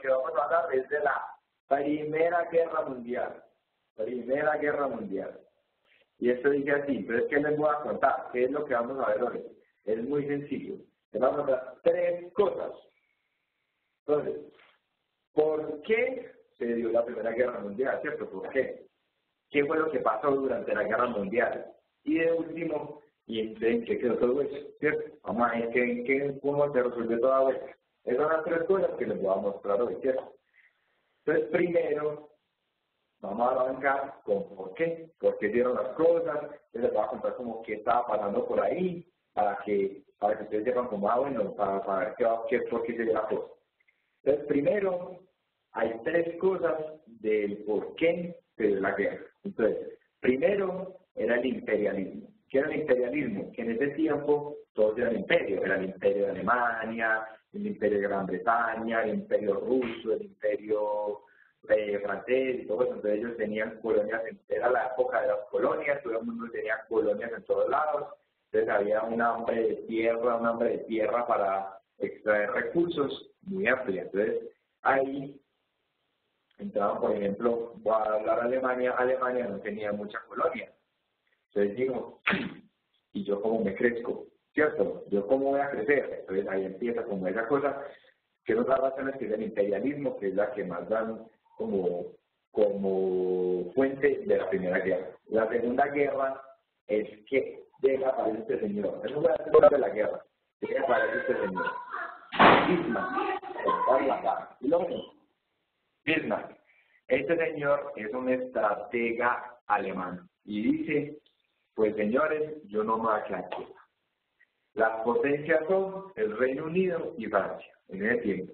que vamos a hablar es de la Primera Guerra Mundial. Primera Guerra Mundial. Y esto dice así, entonces, ¿qué les voy a contar? ¿Qué es lo que vamos a ver hoy? Es muy sencillo. Les vamos a contar 3 cosas. Entonces, ¿por qué se dio la Primera Guerra Mundial? ¿Cierto? ¿Por qué? ¿Qué fue lo que pasó durante la Guerra Mundial? Y de último, ¿y en qué quedó todo eso? ¿Cierto? Vamos a ver cómo se resolvió toda eso. Esas son las 3 cosas que les voy a mostrar hoy, ¿cierto? Entonces, primero, vamos a arrancar con por qué dieron las cosas. Yo les voy a contar como qué estaba pasando por ahí, para que ustedes sepan cómo bueno, para saber por qué se dio la cosa. Entonces, primero, hay 3 cosas del por qué se dio la guerra. Entonces, primero era el imperialismo. ¿Qué era el imperialismo? Que en ese tiempo todos eran imperios. Era el imperio de Alemania, el imperio de Gran Bretaña, el imperio ruso, el imperio francés y todo eso. Entonces ellos tenían colonias, era la época de las colonias, todo el mundo tenía colonias en todos lados. Entonces había un hambre de tierra para extraer recursos muy amplia. Entonces ahí entraban, por ejemplo, voy a hablar de Alemania. Alemania no tenía mucha colonia. Entonces digo, ¿y yo cómo me crezco? ¿Cierto? ¿Yo cómo voy a crecer? Entonces ahí empieza como esa cosa, que son las razones que es el imperialismo, que es la que más dan como fuente de la Primera Guerra. La Segunda Guerra es que llega a aparecer este señor. Eso fue la de la guerra. Llega a aparecer este señor. Bismarck. Este señor es un estratega alemán y dice, pues señores, yo no me voy a quedar quieto. Las potencias son el Reino Unido y Francia en ese tiempo.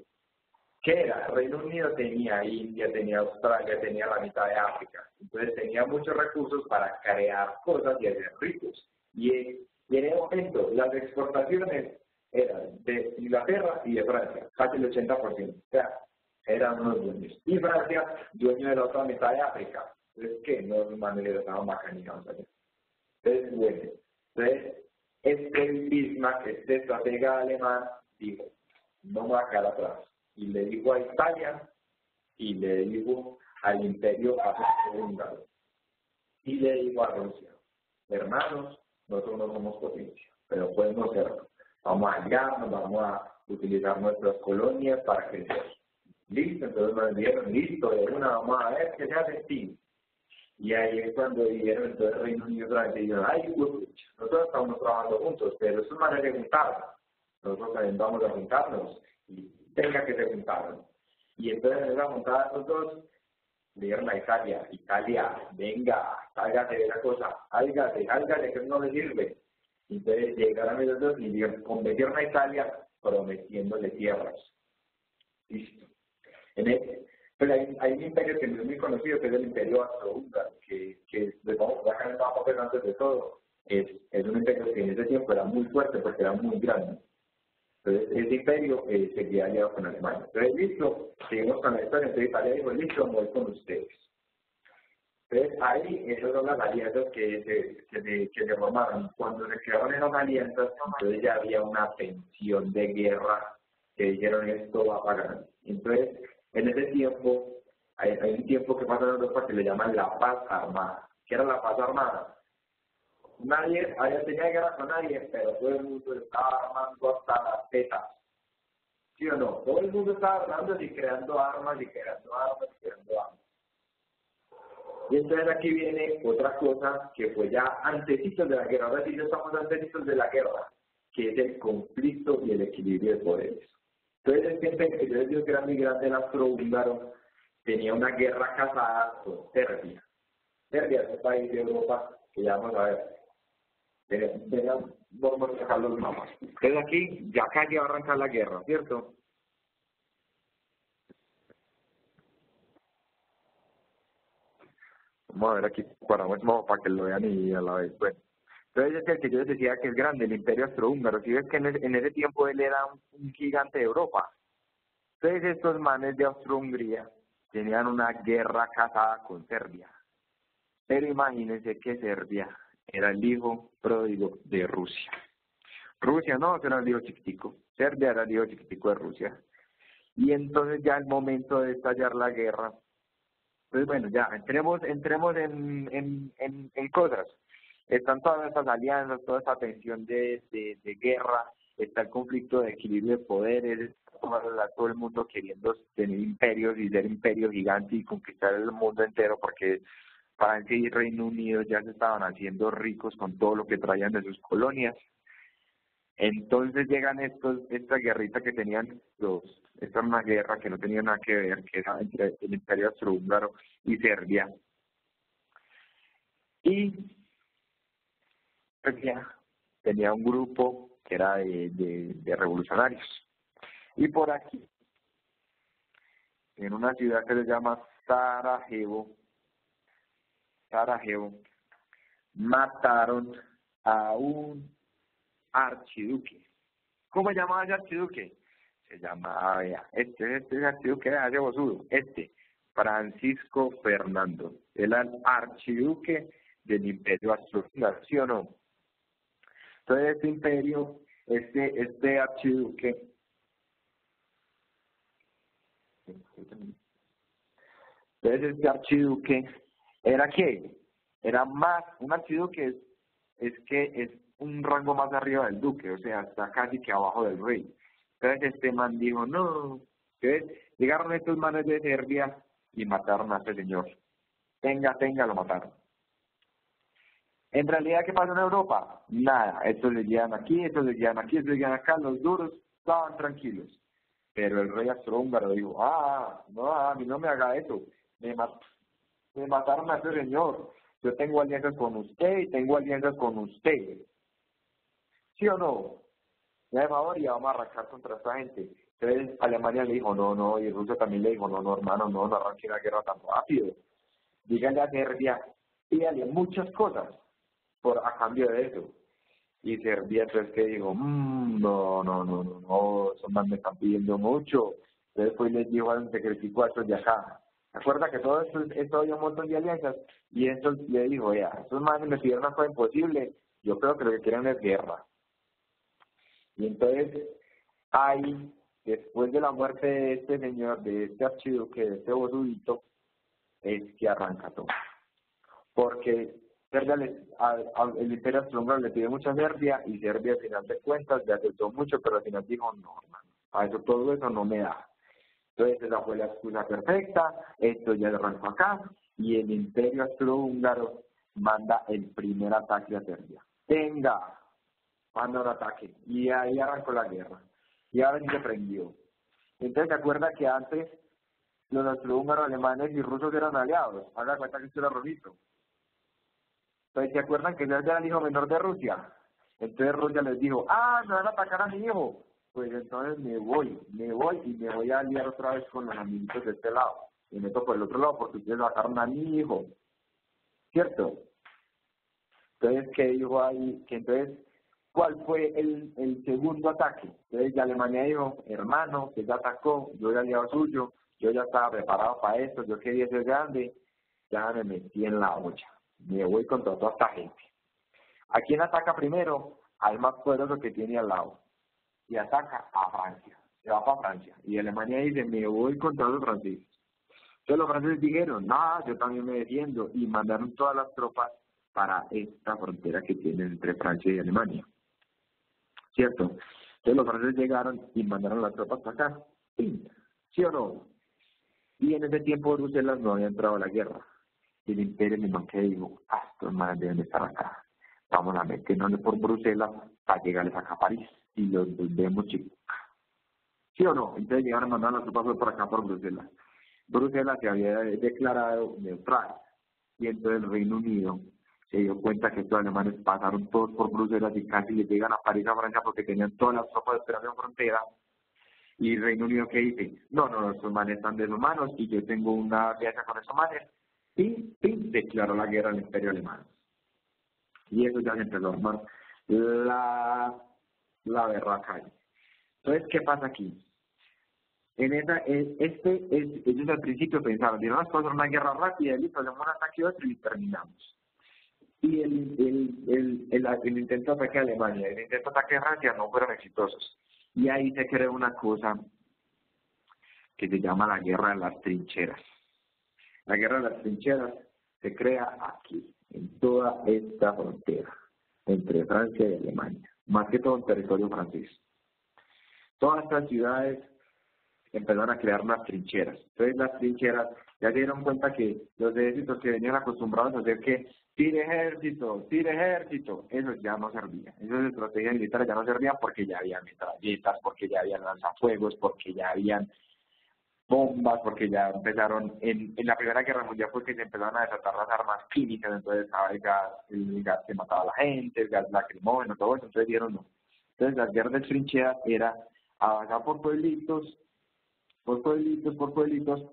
¿Qué era? El Reino Unido tenía India, tenía Australia, tenía la mitad de África. Entonces tenía muchos recursos para crear cosas y hacer ricos. Y en ese momento las exportaciones eran de Inglaterra y de Francia, casi el 80%. O sea, eran unos dueños. Y Francia, dueño de la otra mitad de África. Entonces, ¿qué? No, manera estaban bacanizados allá. Entonces, bueno, entonces, este Bismarck, este estratega alemán, dijo, no me voy a quedar atrás. Y le dijo a Italia, y le dijo al imperio austrohúngaro, y le dijo a Rusia, hermanos, nosotros no somos potencia, pero podemos serlo. Vamos a aliarnos, vamos a utilizar nuestras colonias para crecer. Listo, entonces nos dijeron, listo, de una, vamos a ver qué se hace en. Y ahí es cuando dijeron, entonces Reino Unido otra vez, dijeron, ay, nosotros estamos trabajando juntos, pero es una manera de juntarnos. Nosotros también vamos a juntarnos, y tenga que se juntaron. Y entonces en esa juntada nosotros le dieron a Italia, venga, sálgate de la cosa, sálgate, que no le sirve. Entonces llegaron ellos dos y convirtieron a Italia prometiéndole tierras. Listo. Pero hay un imperio que no es muy conocido, que es el imperio austrohúngaro, que les vamos a sacar el mapa, pero antes de todo, es un imperio que en ese tiempo era muy fuerte porque era muy grande. Entonces, ese imperio seguía aliado con Alemania. Entonces, listo, seguimos con la historia. Entonces, Italia dijo, listo, voy con ustedes. Entonces, ahí, esas son las alianzas que se formaron. Cuando se crearon esas alianzas, entonces ya había una tensión de guerra que dijeron, esto va a pagar. Entonces, en ese tiempo, hay un tiempo que pasa en Europa que le llaman la paz armada. ¿Qué era la paz armada? Nadie tenía guerra con nadie, pero todo el mundo estaba armando hasta las tetas. ¿Sí o no? Todo el mundo estaba armando y creando armas. Y entonces aquí viene otra cosa que fue ya antecitos de la guerra. Ahora sí ya estamos antecitos de la guerra, que es el conflicto y el equilibrio de poderes. Entonces el tiempo que yo les digo que era muy grande, el austrohúngaro tenía una guerra casada con Serbia. Serbia es un país de Europa que ya vamos a ver. Vamos a dejar los mapas. Entonces aquí, ya casi va a arrancar la guerra, ¿cierto? Vamos a ver aquí, paramos el mapa para que lo vean y a la vez. Bueno, entonces es el que yo les decía que es grande, el imperio austrohúngaro. Si ves que en ese tiempo él era un gigante de Europa. Entonces estos manes de Austro-Hungría tenían una guerra casada con Serbia. Pero imagínense que Serbia era el hijo pródigo de Rusia. Rusia no, era el hijo chiquitico. Serbia era el hijo chiquitico de Rusia. Y entonces ya el momento de estallar la guerra. Pues bueno, ya, entremos en cosas. Están todas estas alianzas, toda esta tensión de guerra, está el conflicto de equilibrio de poderes, todo el mundo queriendo tener imperios y ser imperio gigante y conquistar el mundo entero, porque Francia y Reino Unido ya se estaban haciendo ricos con todo lo que traían de sus colonias. Entonces llegan esta guerrita que tenían esta era una guerra que no tenía nada que ver, que era entre el Imperio Austrohúngaro y Serbia. Y Serbia tenía un grupo que era de revolucionarios. Y por aquí, en una ciudad que se llama Sarajevo, mataron a un archiduque. ¿Cómo se llamaba ese archiduque? Se llamaba, este archiduque era de bosudo, Francisco Fernando. Era el archiduque del Imperio Austrohúngaro, ¿sí o no? Entonces este imperio, este archiduque, ¿era qué? Era más, un archiduque es un rango más arriba del duque, o sea, está casi que abajo del rey. Entonces este man dijo, no. Entonces llegaron estos manes de Serbia y mataron a este señor. Tenga, lo mataron. En realidad, ¿qué pasó en Europa? Nada, estos le llegan aquí, estos le llegan aquí, estos le llegan acá, los duros estaban tranquilos. Pero el rey austrohúngaro dijo, no, a mí no me haga eso, me mataron a ese señor, yo tengo alianzas con usted y tengo alianzas con usted. ¿Sí o no? Ya de favor y vamos a arrancar contra esta gente. Entonces Alemania le dijo, no, y Rusia también le dijo, no, hermano, no arranque una guerra tan rápido. Díganle a Serbia, pídale muchas cosas a cambio de eso. Y Serbia entonces que dijo, no, esos más me están pidiendo mucho. Entonces pues les dijo al secretico a estos de acá. ¿Se acuerda que todo esto había un montón de alianzas? Y estos le dijo, ya, estos más me pidieron una cosa imposible, yo creo que lo que quieren es guerra. Y entonces, ahí, después de la muerte de este señor, de este archiduque, de este bosudito, es que arranca todo. Porque Serbia el Imperio Austrohúngaro le pide mucho a Serbia y Serbia al final de cuentas le aceptó mucho, pero al final dijo, no, hermano, todo eso no me da. Entonces esa fue la excusa perfecta, esto ya arrancó acá y el Imperio Austrohúngaro manda el primer ataque a Serbia. Manda un ataque y ahí arrancó la guerra y ahora sí se prendió. Entonces se acuerda que antes los austrohúngaros, alemanes y rusos eran aliados. Haga cuenta que esto era Rosito. Entonces, ¿se acuerdan que Serbia era el hijo menor de Rusia? Entonces Rusia les dijo, me van a atacar a mi hijo. Pues entonces me voy y me voy a aliar otra vez con los amiguitos de este lado. Me meto por el otro lado porque ustedes mataron a mi hijo. ¿Cierto? Entonces, ¿qué dijo ahí? Que entonces, ¿cuál fue el segundo ataque? Entonces Alemania dijo, hermano, que ya atacó, yo era aliado suyo, yo ya estaba preparado para esto, yo quería ser grande, ya me metí en la olla. Me voy contra toda esta gente. ¿A quién ataca primero? Al más poderoso que tiene al lado. Y ataca a Francia. Se va para Francia. Y Alemania dice, me voy contra los franceses. Entonces los franceses dijeron, no, yo también me defiendo. Y mandaron todas las tropas para esta frontera que tienen entre Francia y Alemania. ¿Cierto? Entonces los franceses llegaron y mandaron las tropas para acá. ¿Sí o no? Y en ese tiempo Bruselas no había entrado a la guerra. Y el imperio alemán que dijo, estos manes deben estar acá. Vamos a meternos por Bruselas para llegarles acá a París. Y los volvemos chicos. ¿Sí o no? Entonces llegaron a mandar las tropas por acá por Bruselas. Bruselas se había declarado neutral. Y entonces el Reino Unido se dio cuenta que estos alemanes pasaron todos por Bruselas y casi le llegan a París, a Francia, porque tenían todas las tropas esperando en frontera. Y el Reino Unido, ¿qué dice? No, estos manes están deshumanos y yo tengo una alianza con esos manes. Pim, declaró la guerra al Imperio Alemán. Y eso ya se empezó a armar la berraca ahí. Entonces, ¿qué pasa aquí? Ellos al principio pensaron, vamos a hacer una guerra rápida, listo, hacemos un ataque otro y terminamos. Y el intento de ataque a Alemania, el intento de ataque a Francia no fueron exitosos. Y ahí se creó una cosa que se llama la Guerra de las Trincheras. La Guerra de las Trincheras se crea aquí, en toda esta frontera entre Francia y Alemania, más que todo en territorio francés. Todas estas ciudades empezaron a crear unas trincheras. Entonces las trincheras ya se dieron cuenta que los ejércitos que venían acostumbrados a hacer que tire ejército, eso ya no servía. Esas estrategias militares ya no servían porque ya habían metralletas, porque ya habían lanzafuegos, porque ya habían bombas, porque ya empezaron, en la Primera Guerra Mundial fue que se empezaron a desatar las armas químicas, entonces estaba el gas que mataba a la gente, el gas lacrimógeno, todo eso, entonces dieron no. Entonces las guerras de trincheras era avanzar por pueblitos,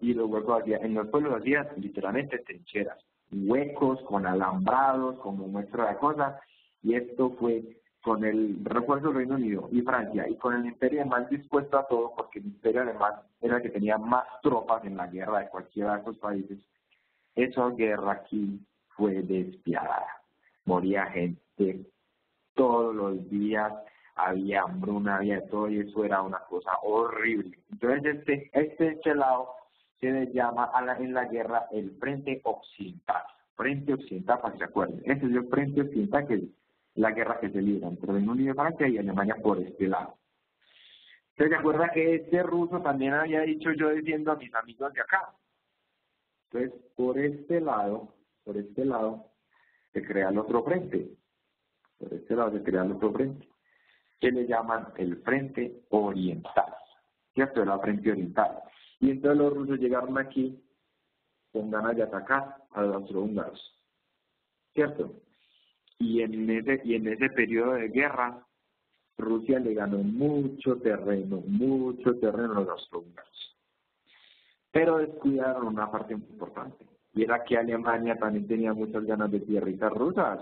y los huecos en los pueblos hacían literalmente trincheras, huecos con alambrados, como muestra de cosas, y esto fue con el refuerzo del Reino Unido y Francia, y con el imperio alemán dispuesto a todo, porque el imperio alemán era el que tenía más tropas en la guerra de cualquiera de estos países. Esa guerra aquí fue despiadada, moría gente todos los días, había hambruna, había todo, y eso era una cosa horrible. Entonces este lado se le llama en la guerra el Frente Occidental, para que se acuerden. Este es el Frente Occidental, que es la guerra que se libra entre Reino Unido, Francia y Alemania por este lado. Entonces, ¿se acuerda que este ruso también había dicho yo diciendo a mis amigos de acá? Entonces, por este lado, se crea el otro frente. Que le llaman el Frente Oriental, ¿cierto? Era el Frente Oriental. Y entonces los rusos llegaron aquí con ganas de atacar a los austrohúngaros, ¿cierto? Y en ese periodo de guerra, Rusia le ganó mucho terreno a los austrohúngaros. Pero descuidaron una parte importante, y era que Alemania también tenía muchas ganas de tierritas rusas.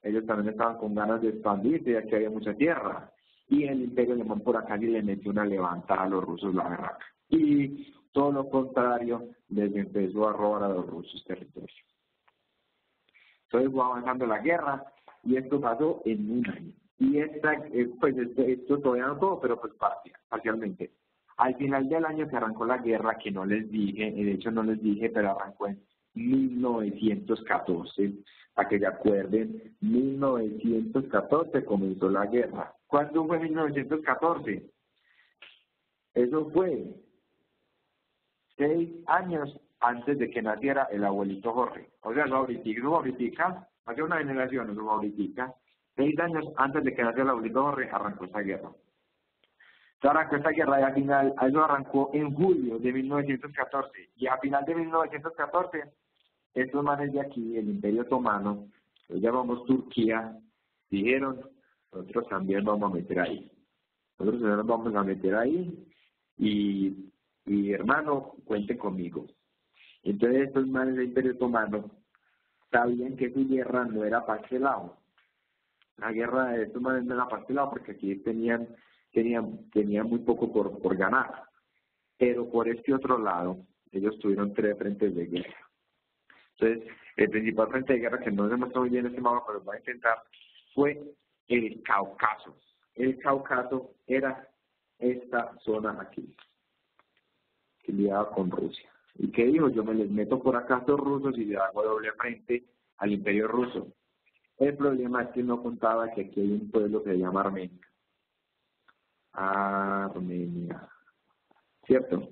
Ellos también estaban con ganas de expandirse, ya que había mucha tierra. Y el imperio alemán por acá le metió una levantada a los rusos, la verdad. Y todo lo contrario, les empezó a robar a los rusos territorio. Entonces fue avanzando la guerra, y esto pasó en un año. Y esto todavía no todo, pero pues parcialmente. Al final del año que arrancó la guerra, que no les dije, de hecho no les dije, pero arrancó en 1914, para que se acuerden, 1914 comenzó la guerra. ¿Cuándo fue 1914? Eso fue 6 años antes de que naciera el abuelito Jorge. O sea, su ahorita, hace una generación, su ahorita, 6 años antes de que naciera el abuelito Jorge, arrancó esta guerra. Arrancó esta guerra y al final, eso arrancó en julio de 1914, y a final de 1914, estos manes de aquí, el Imperio Otomano, lo llamamos Turquía, dijeron, nosotros también vamos a meter ahí. Y hermano, cuente conmigo. Entonces estos manes del Imperio Otomano sabían que su guerra no era para este lado. La guerra de estos manes no era para este lado, porque aquí tenían muy poco por ganar. Pero por este otro lado, ellos tuvieron 3 frentes de guerra. Entonces, el principal frente de guerra, que no se muestra muy bien en este mapa, pero voy a intentar, fue el Cáucaso. El Cáucaso era esta zona aquí, que liaba con Rusia. ¿Y qué dijo? Yo me les meto por acá a estos rusos y le hago doble frente al Imperio Ruso. El problema es que no contaba que aquí hay un pueblo que se llama Armenia. ¿Cierto?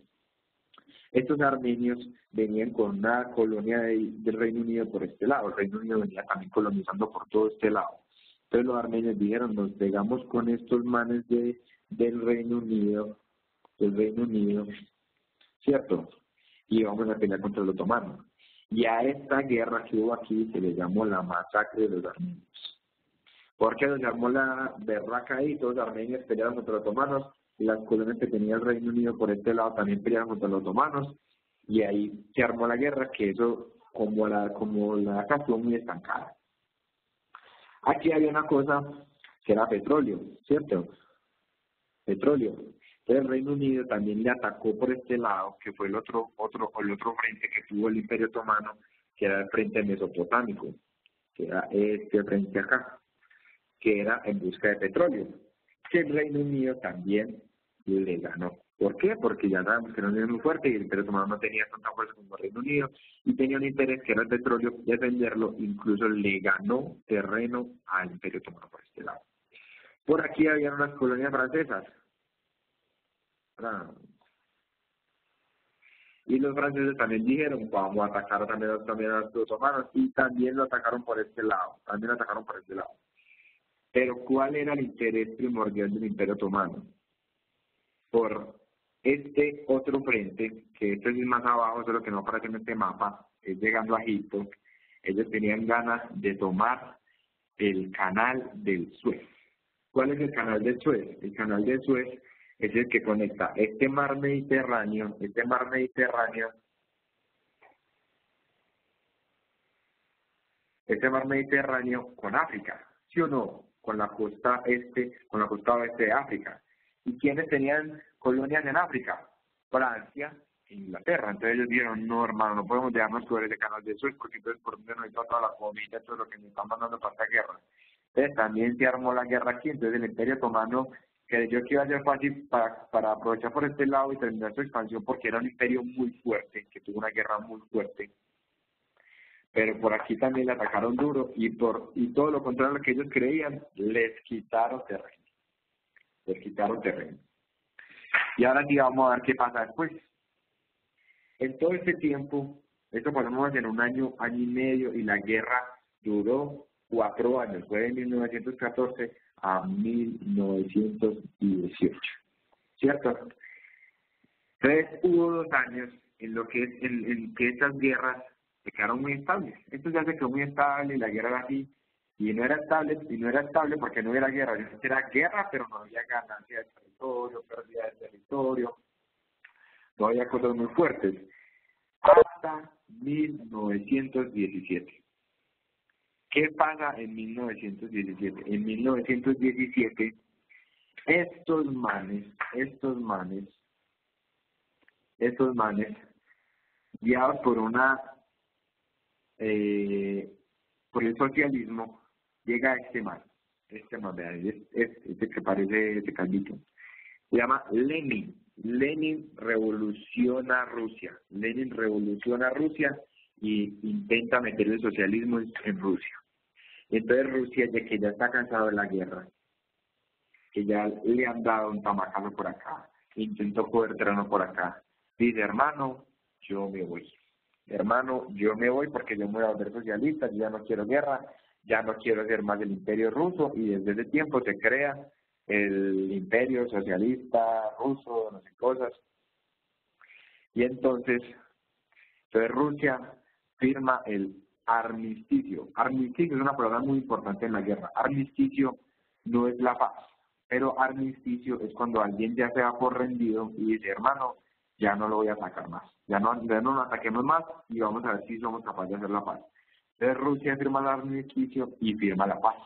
Estos armenios venían con una colonia del Reino Unido por este lado. El Reino Unido venía también colonizando por todo este lado. Entonces los armenios dijeron, nos pegamos con estos manes del Reino Unido, ¿cierto? Y vamos a pelear contra los otomanos. Y a esta guerra que hubo aquí se le llamó la masacre de los armenios. Porque se armó la berraca ahí, todos los armenios pelearon contra los otomanos, y las colonias que tenía el Reino Unido por este lado también pelearon contra los otomanos, y ahí se armó la guerra, que eso, como la quedó muy estancada. Aquí había una cosa que era petróleo, ¿cierto? Petróleo. Entonces el Reino Unido también le atacó por este lado, que fue el otro frente que tuvo el Imperio Otomano, que era el frente mesopotámico, que era este frente acá, que era en busca de petróleo, que el Reino Unido también le ganó. ¿Por qué? Porque ya sabemos que era un imperio muy fuerte y el Imperio Otomano no tenía tanta fuerza como el Reino Unido y tenía un interés que era el petróleo, defenderlo, incluso le ganó terreno al Imperio Otomano por este lado. Por aquí había unas colonias francesas. Y los franceses también dijeron, vamos a atacar también a los otomanos, y también lo atacaron por este lado, también lo atacaron por este lado. Pero ¿cuál era el interés primordial del Imperio Otomano? Por este otro frente, que este es más abajo, solo que no aparece en este mapa, es llegando a Egipto, ellos tenían ganas de tomar el canal del Suez. ¿Cuál es el canal del Suez? El canal del Suez es el que conecta este mar Mediterráneo con África, ¿sí o no? Con la costa oeste de África. ¿Y quiénes tenían colonias en África? Francia e Inglaterra. Entonces ellos dijeron, no hermano, no podemos dejarnos cubrir ese canal de Suez, porque entonces por donde nos está toda la comida, todo lo que nos están mandando para esta guerra. Entonces también se armó la guerra aquí, entonces el Imperio Otomano creyó que iba a ser fácil para aprovechar por este lado y terminar su expansión, porque era un imperio muy fuerte, que tuvo una guerra muy fuerte. Pero por aquí también le atacaron duro y todo lo contrario a lo que ellos creían, les quitaron terreno. Y ahora sí vamos a ver qué pasa después. En todo este tiempo, esto pasamos en un año y medio, y la guerra duró 4 años, fue de 1914 a 1918, ¿cierto? Entonces hubo 2 años en lo que en que estas guerras se quedaron muy estables. Esto ya se quedó muy estable y la guerra era así, y no era estable porque no era guerra, era guerra, pero no había ganancia de territorio, pérdida de territorio, no había cosas muy fuertes, hasta 1917. ¿Qué pasa en 1917? En 1917, estos manes, guiados por por el socialismo, llega este man, vean, este que parece este calvito, se llama Lenin. Lenin revoluciona Rusia y intenta meter el socialismo en Rusia. Entonces Rusia, ya que ya está cansado de la guerra, que ya le han dado un tamacazo por acá, intentó coger terreno por acá, dice, hermano, yo me voy porque yo me voy a volver socialista, yo ya no quiero guerra, ya no quiero ser más del imperio ruso, y desde ese tiempo se crea el imperio socialista ruso, no sé cosas. Y entonces Rusia firma el armisticio. Armisticio es una palabra muy importante en la guerra. Armisticio no es la paz, pero armisticio es cuando alguien ya se da por rendido y dice, hermano, ya no lo voy a atacar más, ya no nos ataquemos más y vamos a ver si somos capaces de hacer la paz. Entonces Rusia firma el armisticio y firma la paz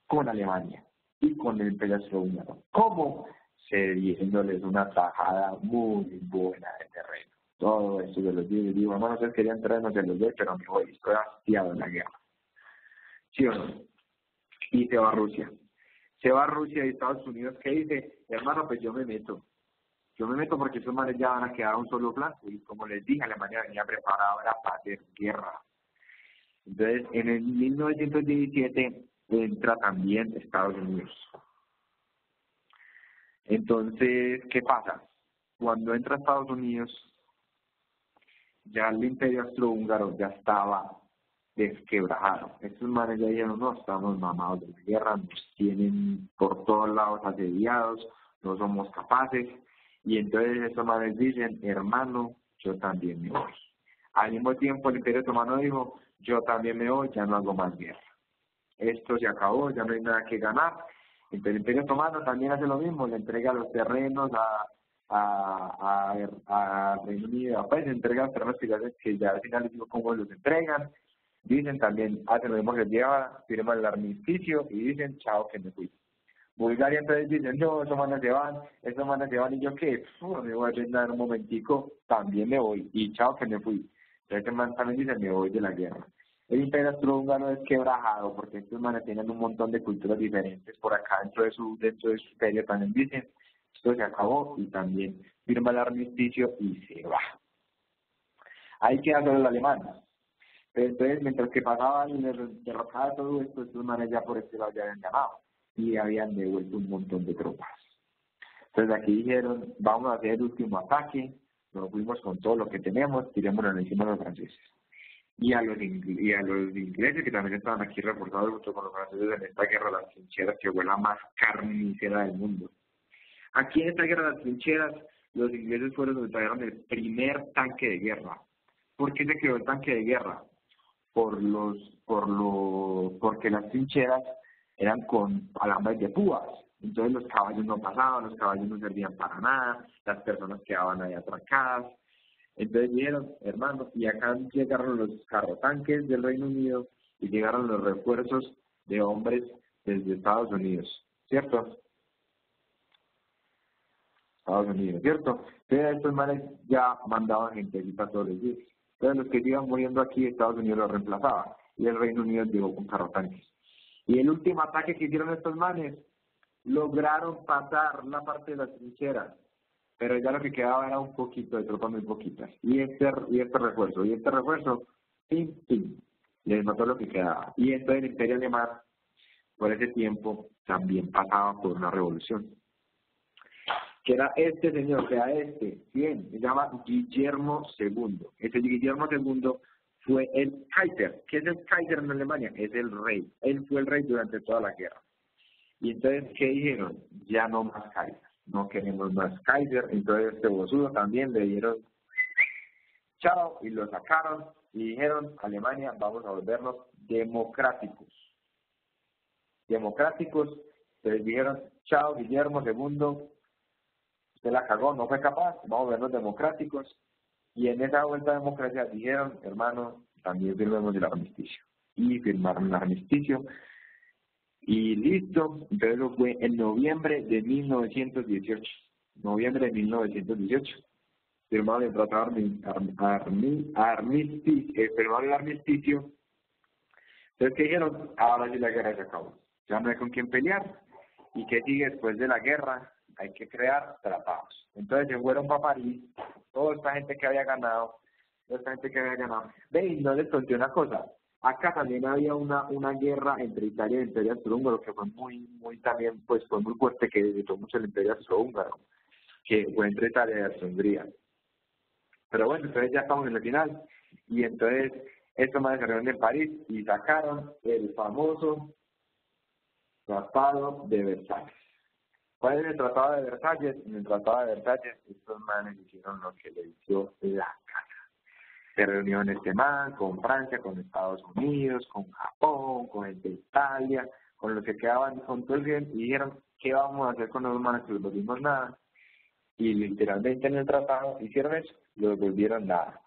con Alemania y con el Imperio Austrohúngaro. ¿Cómo? Cediéndoles una tajada muy buena de terreno. Todo esto de los días, digo, hermano, ustedes querían terrenos, se los doy, pero me voy, estoy hastiado en la guerra. ¿Sí o no? Y se va a Rusia. Se va a Rusia y Estados Unidos, ¿qué dice? Hermano, pues yo me meto porque esos manes ya van a quedar a un solo blanco, y como les dije, Alemania venía preparada para hacer guerra. Entonces, en el 1917 entra también Estados Unidos. Entonces, ¿qué pasa? Cuando entra Estados Unidos, ya el Imperio Austrohúngaro ya estaba desquebrajado. Estos manes ya dijeron, no, estamos mamados de la guerra, nos tienen por todos lados asediados, no somos capaces. Y entonces estos manes dicen, hermano, yo también me voy. Al mismo tiempo el Imperio Otomano dijo, yo también me voy, ya no hago más guerra. Esto se acabó, ya no hay nada que ganar. Entonces el Imperio Otomano también hace lo mismo, le entrega los terrenos a Reino Unido, pues entrega los terrenos que ya al final les digo cómo los entregan. Dicen también, hacen lo mismo que les lleva, firman el armisticio y dicen, chao, que me fui. Bulgaria entonces dicen, no, esos manes se van, y yo qué, me voy a brindar un momentico, también me voy, y chao que me fui. Entonces man también dicen, me voy de la guerra. El Imperio Austrohúngaro es quebrajado porque estos manes tienen un montón de culturas diferentes por acá dentro de su imperio, también dicen, Esto se acabó y también firma el armisticio y se va. Ahí queda solo el alemán. Pero entonces, mientras que pasaba y les derrotaba todo esto, estos manes ya por este lado ya habían ganado y habían devuelto un montón de tropas. Entonces aquí dijeron, vamos a hacer el último ataque, nos fuimos con todo lo que tenemos, tirémonos encima de los franceses. Y a los ingleses que también estaban aquí reforzados junto con los franceses en esta guerra de las trincheras, que fue la más carnicera del mundo. Aquí en esta guerra de las trincheras, los ingleses fueron los que trajeron el primer tanque de guerra. ¿Por qué se creó el tanque de guerra? Porque las trincheras eran con alambres de púas. Entonces los caballos no pasaban, los caballos no servían para nada, las personas quedaban ahí atracadas. Entonces dijeron, hermano, y acá llegaron los carrotanques del Reino Unido y llegaron los refuerzos de hombres desde Estados Unidos, ¿cierto? Estados Unidos, ¿cierto? Entonces estos manes ya mandaban gentecita todos los días. Entonces los que se iban muriendo aquí, Estados Unidos los reemplazaba y el Reino Unido llegó con carrotanques. Y el último ataque que hicieron estos manes, lograron pasar la parte de las trincheras, pero ya lo que quedaba era un poquito de tropas, muy poquitas. Y este refuerzo, pim, pim, les mató lo que quedaba. Y entonces el Imperio Alemán, por ese tiempo, también pasaba por una revolución. Que era este señor, bien, se llama Guillermo II. Ese Guillermo II fue el Kaiser. ¿Qué es el Kaiser en Alemania? Es el rey. Él fue el rey durante toda la guerra. Y entonces, ¿qué dijeron? Ya no más Kaiser, no queremos más Kaiser. Entonces este bozudo también le dieron chao y lo sacaron y dijeron, Alemania, vamos a volvernos democráticos. Entonces dijeron, chao Guillermo II, usted la cagó, no fue capaz, vamos a volvernos democráticos. Y en esa vuelta a democracia dijeron, hermano, también firmemos el armisticio. Y firmaron el armisticio. Y listo, entonces eso fue en noviembre de 1918. Firmaron el tratado firmaron el armisticio. Entonces, ¿qué dijeron? Ahora sí la guerra se acabó. Ya no hay con quién pelear. ¿Y qué sigue después de la guerra? Hay que crear tratados. Entonces se fueron para París, toda esta gente que había ganado. Ve, y no les conté una cosa. Acá también había una guerra entre Italia y el Imperio Austrohúngaro que fue muy también, pues fue muy fuerte, que debilitó mucho el Imperio Austrohúngaro, que fue entre Italia y Austria-Hungría. Pero bueno, entonces ya estamos en el final, y entonces estos más se reunieron en París y sacaron el famoso Tratado de Versalles. ¿Cuál es el Tratado de Versalles? En el Tratado de Versalles estos manes hicieron lo que le hizo la casa. Se reunió en este man con Francia, con Estados Unidos, con Japón, con el de Italia, con los que quedaban con todo el bien, y dijeron, ¿qué vamos a hacer con los manes que los volvimos nada? Y literalmente en el tratado hicieron eso, los volvieron nada.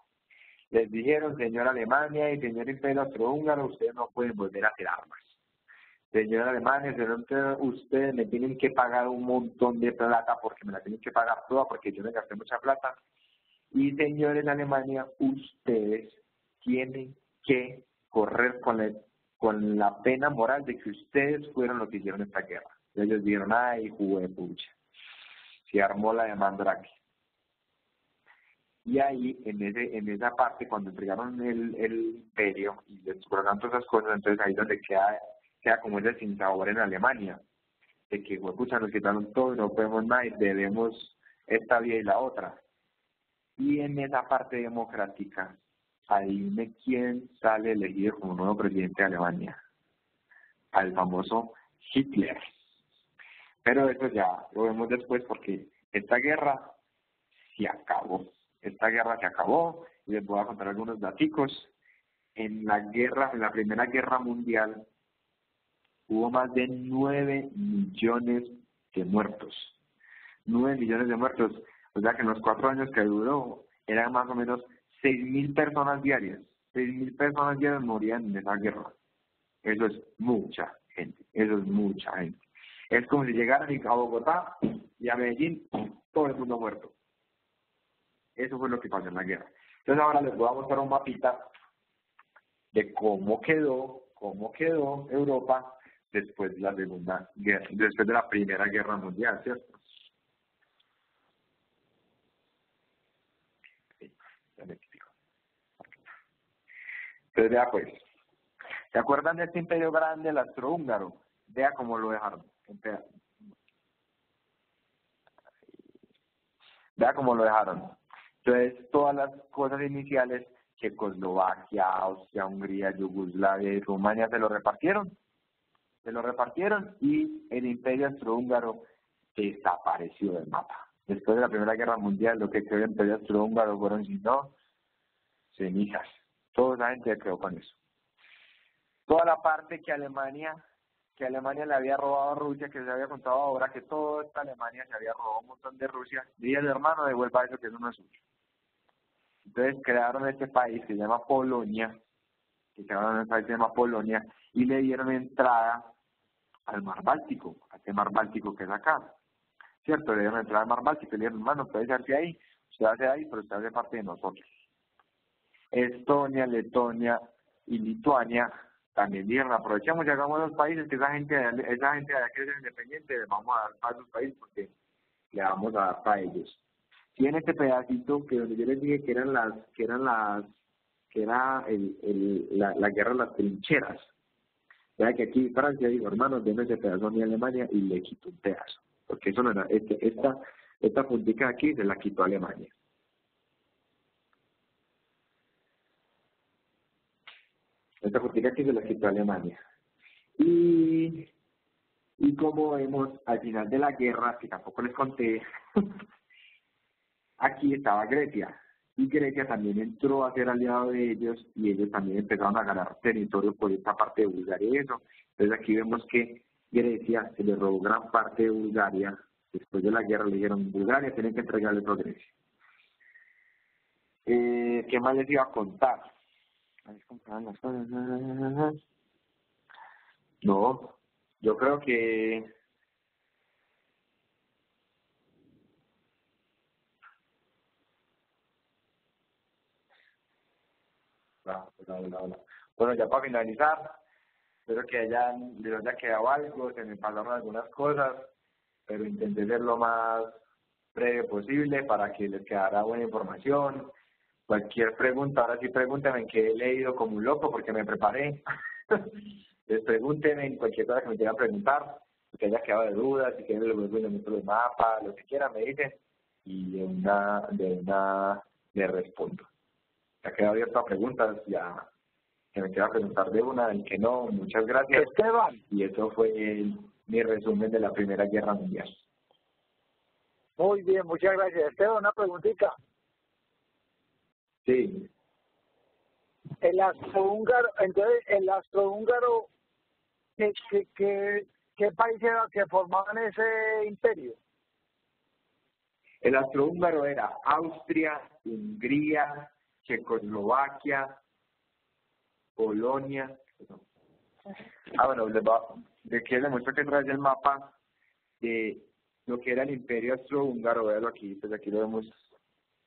Les dijeron, señor Alemania y señor Imperio Austrohúngaro, ustedes no pueden volver a hacer armas. Señor Alemania, ustedes me tienen que pagar un montón de plata porque me la tienen que pagar toda porque yo me gasté mucha plata. Y señores de Alemania, ustedes tienen que correr con la pena moral de que ustedes fueron los que hicieron esta guerra. Ellos dijeron, ay, juepucha. Se armó la de Mandrake. Y ahí, en esa parte, cuando entregaron el imperio y les colocaron todas esas cosas, entonces ahí es donde queda como ese sinsabor en Alemania, de que, juepucha, nos quitaron todo y no podemos más y debemos esta vía y la otra. Y en esa parte democrática, adivine quién sale elegido como nuevo presidente de Alemania. Al famoso Hitler. Pero eso ya lo vemos después porque esta guerra se acabó. Y les voy a contar algunos daticos. En la Primera Guerra Mundial, hubo más de 9 millones de muertos. 9 millones de muertos. O sea que en los 4 años que duró, eran más o menos 6.000 personas diarias. 6.000 personas diarias morían en esa guerra. Eso es mucha gente. Es como si llegaran a Bogotá y a Medellín, todo el mundo muerto. Eso fue lo que pasó en la guerra. Entonces ahora les voy a mostrar un mapita de cómo quedó Europa después de la Primera Guerra Mundial, ¿cierto? Entonces, vea pues, ¿se acuerdan de este imperio grande, el austrohúngaro? Vea cómo lo dejaron. Vea cómo lo dejaron. Entonces, todas las cosas iniciales, Checoslovaquia, Austria, Hungría, Yugoslavia y Rumania, se lo repartieron y el imperio austrohúngaro desapareció del mapa. Después de la Primera Guerra Mundial, lo que quedó del imperio austrohúngaro fueron, si no, cenizas. Toda la gente quedó con eso. Toda la parte que Alemania le había robado a Rusia, que se había contado ahora que toda esta Alemania se había robado un montón de Rusia, y el hermano devuelva eso que eso no es suyo. Entonces crearon este país que se llama Polonia, y le dieron entrada al Mar Báltico, a este Mar Báltico que es acá. ¿Cierto? Le dieron entrada al Mar Báltico y le dijeron, hermano, puede hacerse ahí, usted hace ahí, pero usted hace parte de nosotros. Estonia, Letonia y Lituania también dijeron, aprovechemos y hagamos los países que esa gente de allá que es independiente, les vamos a dar para esos países porque le vamos a dar para ellos. Tiene este pedacito que donde yo les dije que era la guerra de las trincheras. Ya que aquí Francia dijo, hermanos, denme ese pedazo a mi Alemania y le quito un pedazo. Porque eso no era, esta puntica aquí se la quitó a Alemania. Esta puntica aquí se la quitó a Alemania. Y como vemos, al final de la guerra, que tampoco les conté, aquí estaba Grecia. Y Grecia también entró a ser aliado de ellos y ellos también empezaron a ganar territorio por esta parte de Bulgaria y eso. Entonces aquí vemos que Grecia se le robó gran parte de Bulgaria. Después de la guerra le dijeron, Bulgaria tienen que entregarle todo a Grecia. ¿Qué más les iba a contar? No, yo creo que... Hola. Bueno, ya para finalizar, espero que les haya quedado algo, se me pasaron algunas cosas, pero intenté ser lo más breve posible para que les quedara buena información. Cualquier pregunta, ahora sí pregúntenme, que he leído como un loco porque me preparé. Les pregúntenme en cualquier cosa que me quieran preguntar, que haya quedado de dudas, si quieren les vuelvo y les muestro los mapas, lo que quieran me dicen, y de una les respondo. Ya queda abierto a preguntas, ya que me quiera preguntar de una, y que no, muchas gracias. Esteban. Y eso fue mi resumen de la Primera Guerra Mundial. Muy bien, muchas gracias. Esteban, una preguntita. Sí. El austrohúngaro, entonces, ¿qué país era que formaban ese imperio? El austrohúngaro era Austria, Hungría, Checoslovaquia, Polonia. Bueno, de aquí les muestro que trae el mapa de lo que era el imperio austrohúngaro. Véalo aquí, pues aquí lo vemos.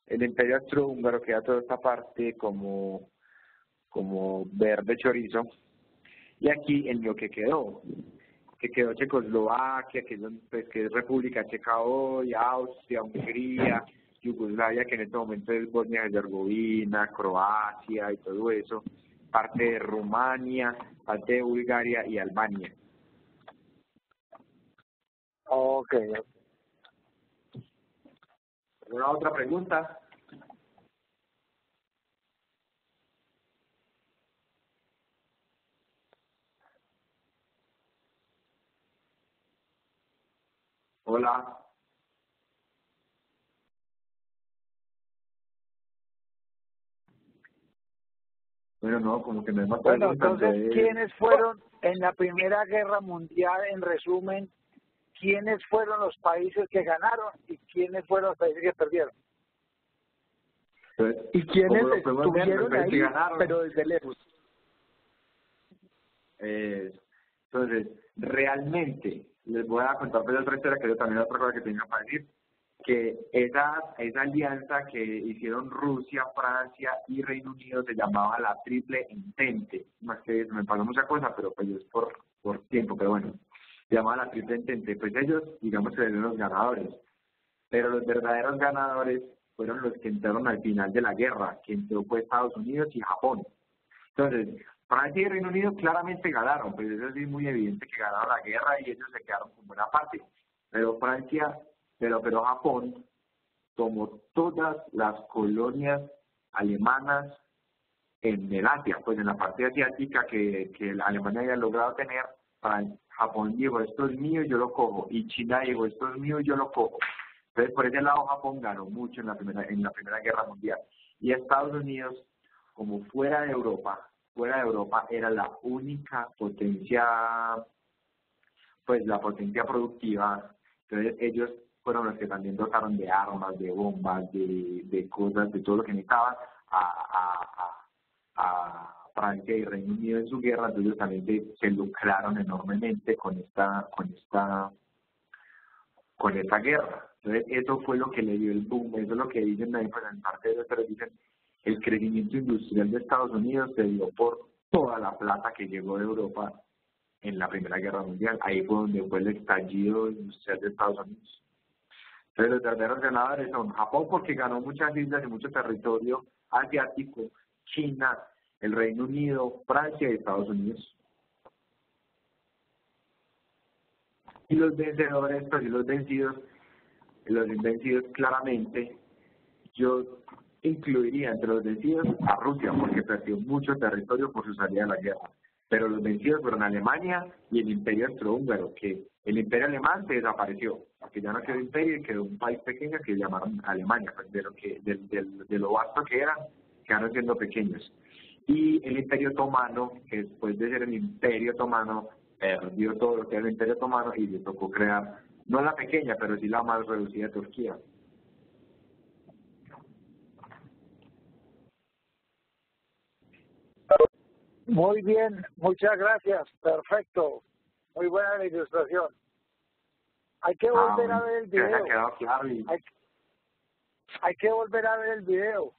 El imperio austrohúngaro queda toda esta parte como verde chorizo. Y aquí en lo que quedó Checoslovaquia, que es República Checa hoy, Austria, Hungría, Yugoslavia, que en este momento es Bosnia-Herzegovina, Croacia y todo eso, parte de Rumania, parte de Bulgaria y Albania. Ok. ¿Alguna otra pregunta? Hola. Bueno, no, como que no es más Bueno, entonces, ¿quiénes fueron en la Primera Guerra Mundial, en resumen, quiénes fueron los países que ganaron y quiénes fueron los países que perdieron? Entonces, ¿y quiénes estuvieron ahí, pero desde lejos? Entonces, realmente, les voy a contar pues otra historia, que yo también otra cosa que tenía para decir, que esa alianza que hicieron Rusia, Francia y Reino Unido se llamaba la Triple Entente. Más que me pasó mucha cosa, pero pues es por tiempo, pero bueno, se llamaba la Triple Entente. Pues ellos, digamos que eran los ganadores, pero los verdaderos ganadores fueron los que entraron al final de la guerra, que entró fue Estados Unidos y Japón. Entonces, Francia y Reino Unido claramente ganaron, pues eso sí es muy evidente que ganaron la guerra y ellos se quedaron con buena parte. Pero pero Japón tomó todas las colonias alemanas en el Asia, pues en la parte asiática que Alemania había logrado tener. Japón dijo, esto es mío, yo lo cojo, y China dijo, esto es mío, yo lo cojo. Entonces, por ese lado, Japón ganó mucho en la Primera Guerra Mundial. Y Estados Unidos, como fuera de Europa, era la única potencia, pues la potencia productiva. Entonces, ellos fueron los que también dotaron de armas, de bombas, de cosas, de todo lo que necesitaban a Francia y Reino Unido en su guerra. Entonces ellos también se lucraron enormemente con esta guerra. Entonces eso fue lo que le dio el boom. Eso es lo que dicen ahí, pues en parte de eso, pero dicen el crecimiento industrial de Estados Unidos se dio por toda la plata que llegó de Europa en la Primera Guerra Mundial. Ahí fue donde fue el estallido industrial de Estados Unidos. Entonces los verdaderos ganadores son Japón, porque ganó muchas islas y mucho territorio asiático, China, el Reino Unido, Francia y Estados Unidos. Y los vencedores, pues, y los vencidos claramente, yo incluiría entre los vencidos a Rusia, porque perdió mucho territorio por su salida de la guerra. Pero los vencidos fueron Alemania y el Imperio Austrohúngaro, que el Imperio Alemán se desapareció, porque ya no quedó imperio y quedó un país pequeño que llamaron Alemania, pues de lo vasto que eran, quedaron siendo pequeños. Y el Imperio Otomano, que después de ser el Imperio Otomano, perdió todo lo que era el Imperio Otomano y le tocó crear, no la pequeña, pero sí la más reducida de Turquía. Muy bien, muchas gracias, perfecto, muy buena la ilustración. Hay que volver a ver el video. Claro hay que volver a ver el video.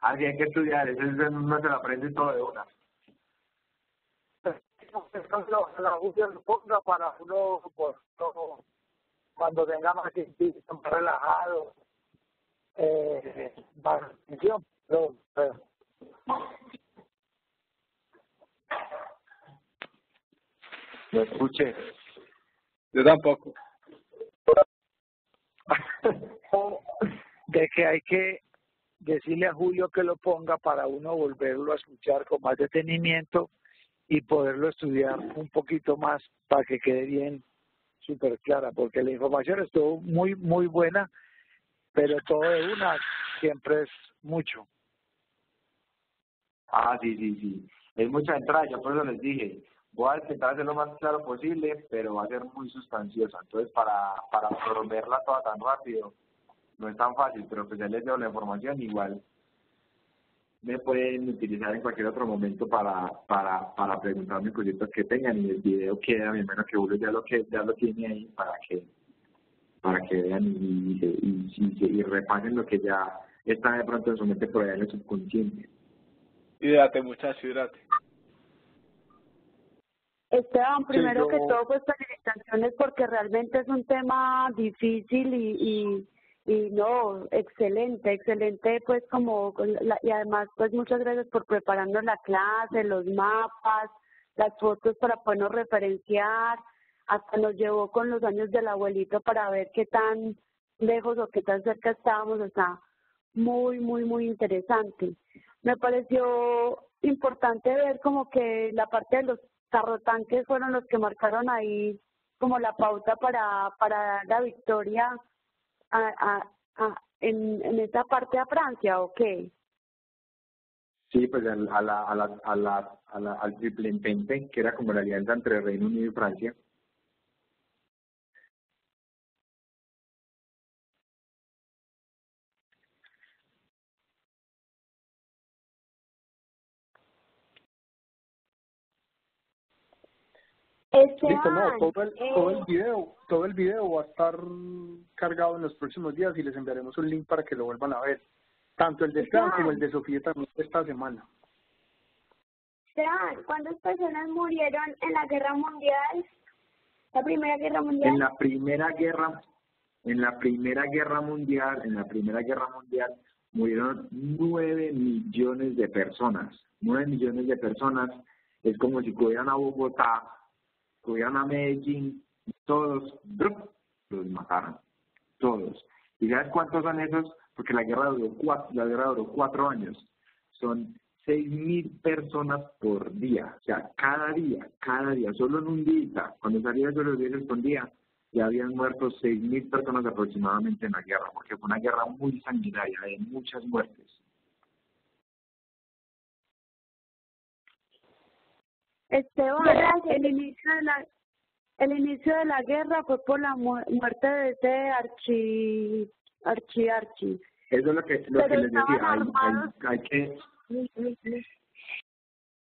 Así hay que estudiar, eso no se lo aprende todo de una. La Rusia lo ponga para uno, cuando tenga más tiempo, más relajado, más atención, pero Lo escuché. Yo tampoco. De que hay que decirle a Julio que lo ponga para uno volverlo a escuchar con más detenimiento y poderlo estudiar un poquito más para que quede bien súper clara, porque la información estuvo muy, muy buena, pero todo de una siempre es mucho. Sí. Es mucha entrada, yo por eso les dije, voy a intentar hacerlo lo más claro posible, pero va a ser muy sustanciosa. Entonces, para absorberla toda tan rápido, no es tan fácil, pero pues ya les doy la información. Igual me pueden utilizar en cualquier otro momento para preguntarme cositas que tengan, y el video queda, mi hermano que Julio ya lo tiene ahí para que vean y repasen lo que ya está de pronto en su mente por allá en el subconsciente. Hídrate, muchacho, hídrate. Esteban, primero que todo, pues felicitaciones, porque realmente es un tema difícil y no, excelente, pues y además pues muchas gracias por prepararnos la clase, los mapas, las fotos para podernos referenciar, hasta nos llevó con los años del abuelito para ver qué tan lejos o qué tan cerca estábamos. Está muy, muy, muy interesante. Me pareció importante ver como que la parte de los carrotanques fueron los que marcaron ahí como la pauta para dar la victoria en esa parte a Francia, ¿o qué? Sí, pues al triple entente, que era como la alianza entre Reino Unido y Francia. Listo, no, todo el video va a estar cargado en los próximos días y les enviaremos un link para que lo vuelvan a ver. Tanto el de Esteban como el de Sofía también esta semana. Esteban, ¿cuántas personas murieron en la guerra mundial? ¿La Primera Guerra Mundial? En la Primera Guerra, En la Primera Guerra Mundial murieron 9 millones de personas. 9 millones de personas es como si cogieran a Bogotá, cogieran a Medellín, todos los mataron, todos. ¿Y sabes cuántos son esos? Porque la guerra duró 4 años. Son 6.000 personas por día, o sea, cada día, solo en un día, cuando salía de los 10 escondía, ya habían muerto 6.000 personas aproximadamente en la guerra, porque fue una guerra muy sanguinaria, de muchas muertes. Esteban, el inicio de la guerra fue por la muerte de ese Archi. Eso es lo que les decía, hay que...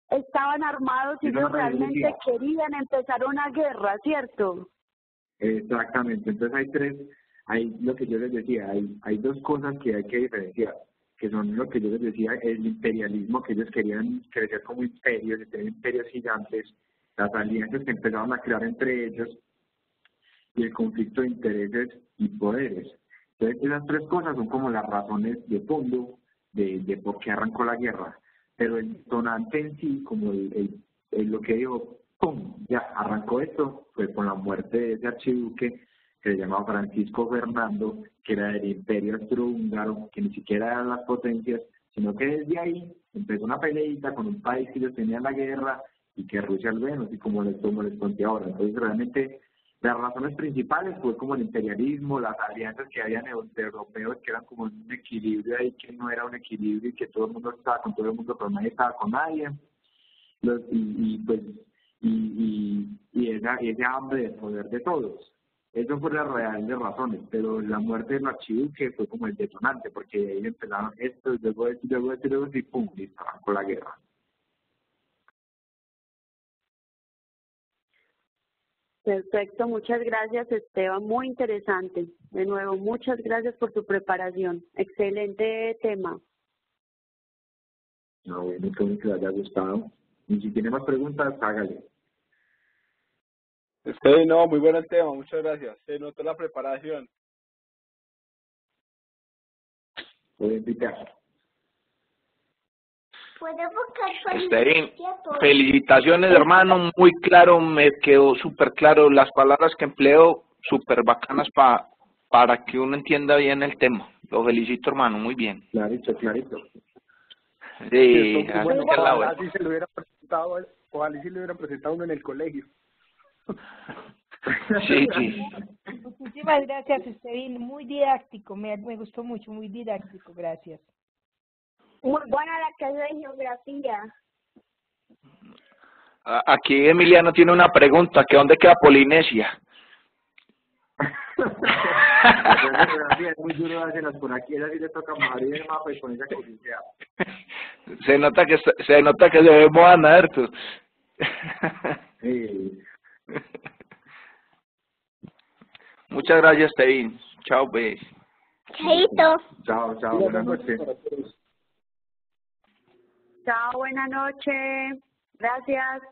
Estaban armados y ellos realmente querían empezar una guerra, ¿cierto? Exactamente, entonces hay lo que yo les decía, hay dos cosas que hay que diferenciar, que son lo que yo les decía, el imperialismo, que ellos querían crecer como imperios, tener imperios gigantes, las alianzas que empezaron a crear entre ellos, y el conflicto de intereses y poderes. Entonces esas tres cosas son como las razones de fondo de por qué arrancó la guerra, pero el detonante en sí, como lo que dijo, ¡pum!, ya arrancó esto, fue con la muerte de ese archiduque que se llamaba Francisco Fernando, que era del Imperio Austrohúngaro, que ni siquiera eran las potencias, sino que desde ahí empezó una peleita con un país que ellos tenían la guerra y que Rusia al menos, y como les conté ahora. Entonces realmente las razones principales fue como el imperialismo, las alianzas que habían de europeos que eran como un equilibrio ahí que no era un equilibrio y que todo el mundo estaba con todo el mundo pero nadie estaba con nadie, ese hambre de poder de todos. Eso fue las reales razones, pero la muerte del archiduque fue como el detonante, porque ahí empezaron esto, y luego y pum, y arrancó la guerra. Perfecto, muchas gracias Esteban, muy interesante. De nuevo, muchas gracias por tu preparación. Excelente tema. No, bueno, espero que les haya gustado. Y si tiene más preguntas, hágale. No, muy bueno el tema, muchas gracias. Se notó la preparación. Voy a invitar. Felicitaciones, hermano, muy claro, me quedó súper claro las palabras que empleó, súper bacanas para que uno entienda bien el tema. Lo felicito, hermano, muy bien. Clarito. Sí, bueno, ojalá sí se lo hubiera presentado, ojalá sí lo hubieran presentado uno en el colegio. Sí. Muchísimas gracias, Esteban, muy didáctico, me gustó mucho, muy didáctico, gracias. Muy buena la clase de geografía. Aquí Emiliano tiene una pregunta, que ¿dónde queda Polinesia? Es muy duro hacerlas por aquí, ella sí le toca abrir el mapa y con esa cosita. Se nota que se ve moda, ¿cierto? Sí. Muchas gracias, Tevin. Chao, pues. Chaito. Chao, buenas noches. Chao, buenas noches. Gracias.